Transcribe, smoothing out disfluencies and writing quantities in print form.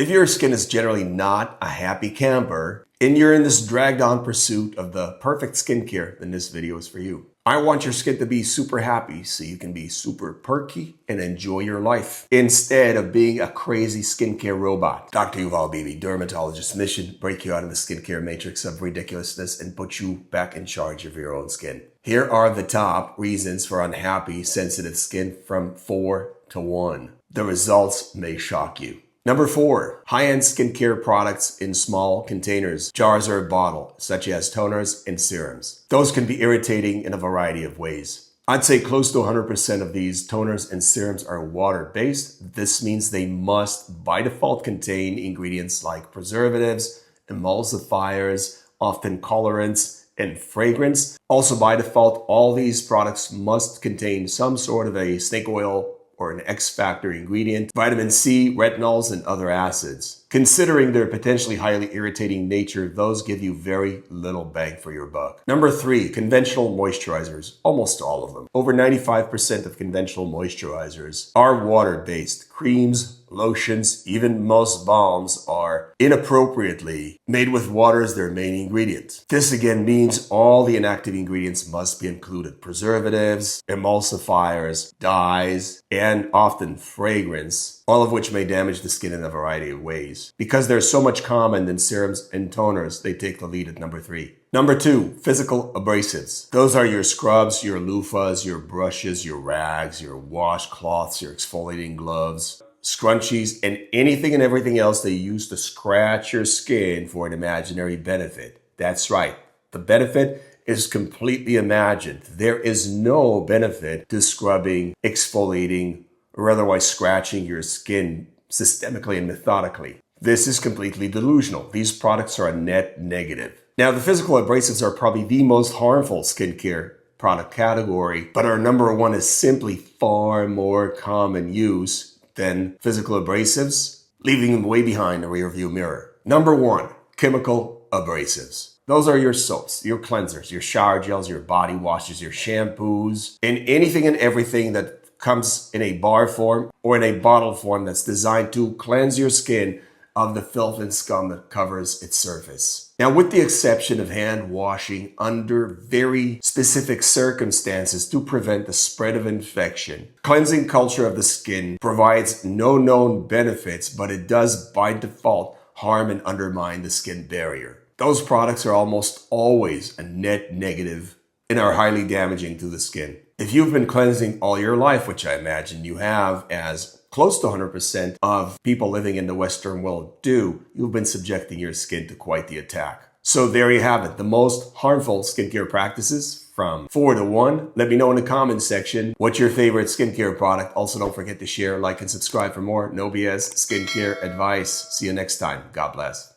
If your skin is generally not a happy camper and you're in this dragged on pursuit of the perfect skincare, then this video is for you. I want your skin to be super happy so you can be super perky and enjoy your life instead of being a crazy skincare robot. Dr. Yuval Bibi, Dermatologist, mission: break you out of the skincare matrix of ridiculousness and put you back in charge of your own skin. Here are the top reasons for unhappy, sensitive skin from 4 to 1. The results may shock you. Number 4, high-end skincare products in small containers, jars or a bottle, such as toners and serums. Those can be irritating in a variety of ways. I'd say close to 100% of these toners and serums are water-based. This means they must, by default, contain ingredients like preservatives, emulsifiers, often colorants, and fragrance. Also, by default, all these products must contain some sort of a snake oil or an X factor ingredient, vitamin C, retinols, and other acids. Considering their potentially highly irritating nature, those give you very little bang for your buck. Number 3, conventional moisturizers. Almost all of them. Over 95% of conventional moisturizers are water-based. Creams, lotions, even most balms are inappropriately made with water as their main ingredient. This again means all the inactive ingredients must be included. Preservatives, emulsifiers, dyes, and often fragrance, all of which may damage the skin in a variety of ways. Because they're so much common in serums and toners, they take the lead at number 3. Number 2, physical abrasives. Those are your scrubs, your loofahs, your brushes, your rags, your washcloths, your exfoliating gloves, scrunchies, and anything and everything else they use to scratch your skin for an imaginary benefit. That's right. The benefit is completely imagined. There is no benefit to scrubbing, exfoliating, or otherwise scratching your skin systemically and methodically. This is completely delusional. These products are a net negative. Now, the physical abrasives are probably the most harmful skincare product category, but our number 1 is simply far more common use than physical abrasives, leaving them way behind the rearview mirror. Number 1, chemical abrasives. Those are your soaps, your cleansers, your shower gels, your body washes, your shampoos, and anything and everything that comes in a bar form or in a bottle form that's designed to cleanse your skin of the filth and scum that covers its surface. Now, with the exception of hand washing under very specific circumstances to prevent the spread of infection, cleansing culture of the skin provides no known benefits, but it does by default harm and undermine the skin barrier. Those products are almost always a net negative and are highly damaging to the skin. If you've been cleansing all your life, which I imagine you have, as close to 100% of people living in the Western world do, you've been subjecting your skin to quite the attack. So there you have it, the most harmful skincare practices from 4 to 1. Let me know in the comments section what's your favorite skincare product. Also, don't forget to share, like, and subscribe for more No BS skincare advice. See you next time. God bless.